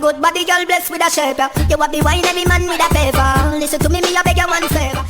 Good body girl blessed with a shape. You have the wine, every man with a favor. Listen to me, I beg you one favor.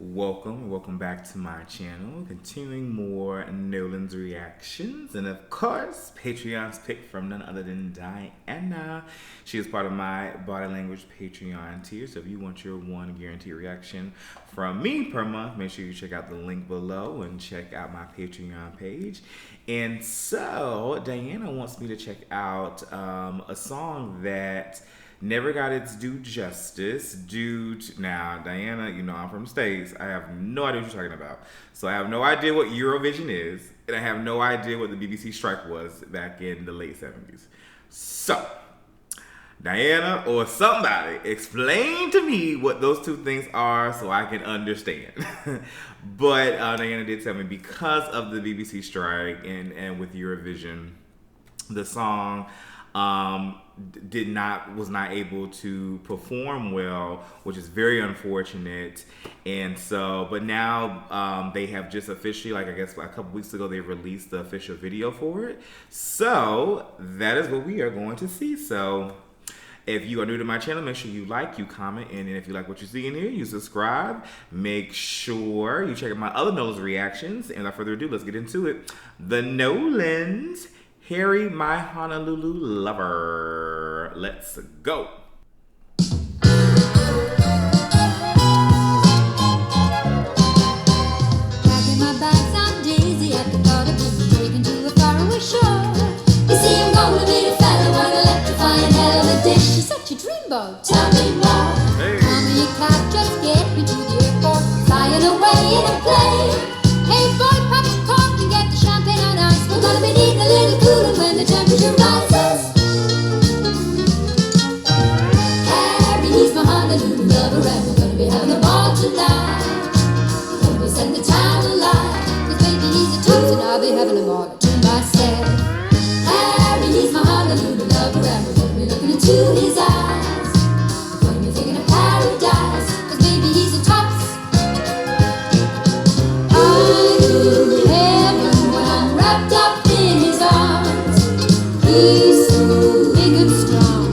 Welcome back to my channel. Continuing more Nolans reactions, and of course, Patreon's pick from none other than Diana. She is part of my body language Patreon tier. So if you want your one guaranteed reaction from me per month, make sure you check out the link below and check out my Patreon page. And so Diana wants me to check out a song that never got its due justice due to, now Diana, you know I'm from the States, I have no idea what you're talking about. So I have no idea what Eurovision is, and I have no idea what the BBC strike was back in the late 70s. So, Diana or somebody, explain to me what those two things are so I can understand. But Diana did tell me because of the BBC strike and with Eurovision, the song was not able to perform well, which is very unfortunate. And so, but now they have just officially, like I guess a couple weeks ago, they released the official video for it. So that is what we are going to see. So if you are new to my channel, make sure you like, you comment, and then if you like what you see in here, you subscribe. Make sure you check out my other Nolans reactions. And without further ado, let's get into it. The Nolans, Harry, My Honolulu Lover. Let's go. Packing my bags on Daisy at the thought of being taken to a faraway shore. You see, I'm gonna be the fella, one electrifying hell of a dish. She's such a dreamboat. Tell me more. Hey. Mommy, you can't just get me to the airport, flying away in a plane. Hey boy, pop the cork and get the champagne on ice. We're gonna be needing a little cooling when the temperature rises. Harry, he's my Honolulu lover, and we're gonna be having a ball tonight. We're gonna be setting the town alight, 'cause baby he's a toast and I'll be having a ball to myself. Harry, he's my Honolulu lover, and we're gonna be looking into his eyes. We're gonna be thinking of paradise, 'cause baby he's a tops. Wrapped up in his arms, he's so big and strong.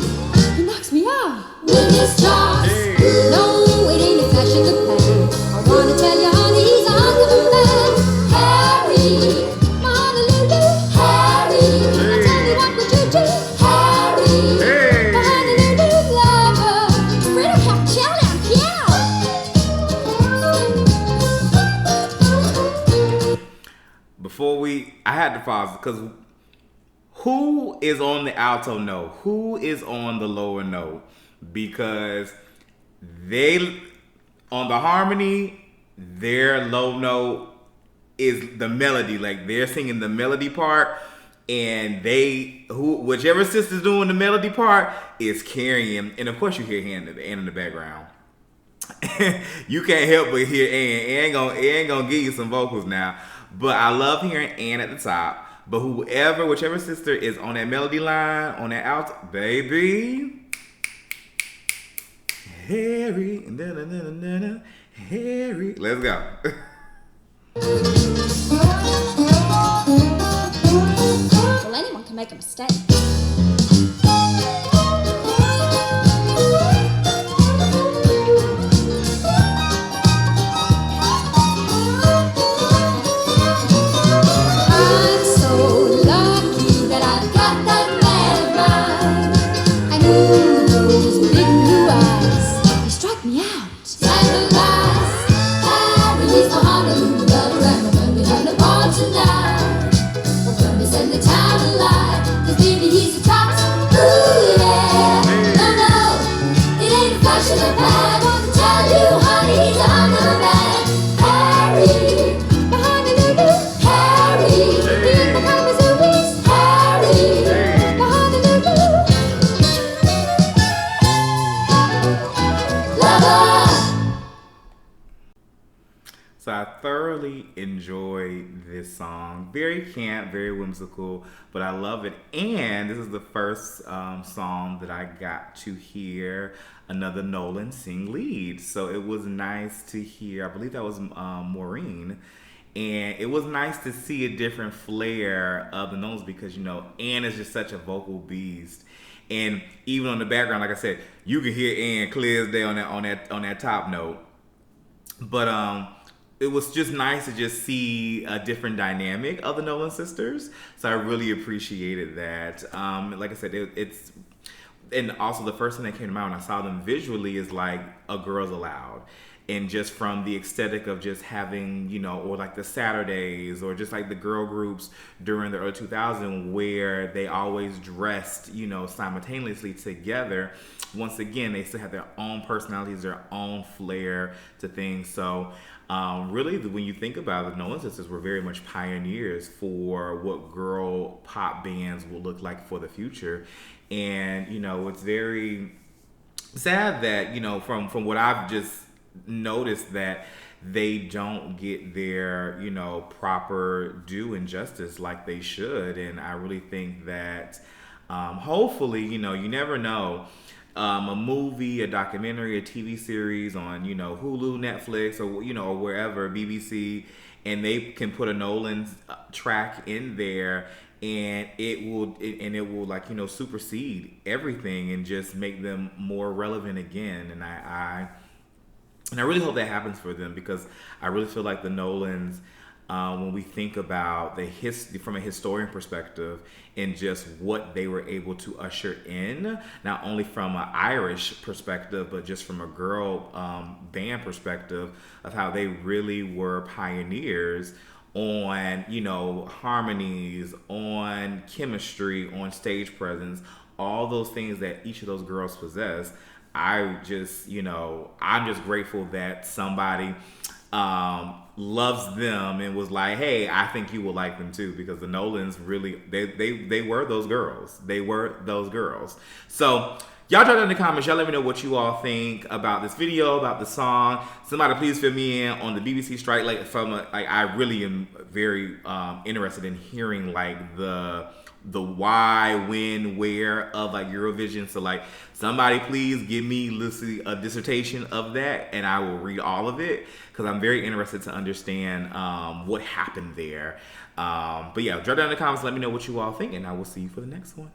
He knocks me out with his jaws. Hey. No, it ain't a flash in the pan. I wanna tell you, honey, he's a hunk of a man. Harry, my Honolulu, Harry. I tell you what would you do, Harry? Hey. My Honolulu lover. Freedom Hop, chill down, piano. Before I had to pause because who is on the alto note? Who is on the lower note? Because on the harmony, their low note is the melody. Like they're singing the melody part, and whichever sister's doing the melody part is carrying. And of course you hear Ann in the background. You can't help but hear Ann. Ann gonna give you some vocals now. But I love hearing Ann at the top. But whichever sister is on that melody line, on that alto, baby, Harry, Harry, let's go. Well, anyone can make a mistake. So I thoroughly enjoy this song. Very camp, very whimsical, but I love it. And this is the first song that I got to hear another Nolan sing lead. So it was nice to hear. I believe that was Maureen. And it was nice to see a different flair of the Nolans because, you know, Ann is just such a vocal beast. And even on the background, like I said, you can hear Ann clear as day on that top note. But it was just nice to just see a different dynamic of the Nolan sisters. So I really appreciated that. Like I said, it's and also the first thing that came to mind when I saw them visually is like A Girl's Aloud. And just from the aesthetic of just having, you know, or like the Saturdays or just like the girl groups during the early 2000s where they always dressed, you know, simultaneously together. Once again, they still have their own personalities, their own flair to things. So really, when you think about it, the Nolan sisters were very much pioneers for what girl pop bands will look like for the future. And, you know, it's very sad that, you know, from what I've just noticed that they don't get their, you know, proper due and justice like they should. And I really think that hopefully, you know, you never know, a movie, a documentary, a TV series on, you know, Hulu, Netflix, or, you know, or wherever, BBC, and they can put a Nolan's track in there, and it will like, you know, supersede everything and just make them more relevant again. And I really hope that happens for them because I really feel like the Nolans, when we think about the history from a historian perspective and just what they were able to usher in, not only from an Irish perspective, but just from a girl band perspective of how they really were pioneers on, you know, harmonies, on chemistry, on stage presence, all those things that each of those girls possess. I just, you know, I'm just grateful that somebody loves them and was like, hey, I think you will like them too, because the Nolans really, they were those girls. They were those girls. So y'all drop down in the comments. Y'all let me know what you all think about this video, about the song. Somebody please fill me in on the BBC strike. Like I really am very interested in hearing like the why, when, where of like Eurovision. So like somebody please give me a dissertation of that and I will read all of it because I'm very interested to understand what happened there. But yeah, drop down in the comments, let me know what you all think, and I will see you for the next one.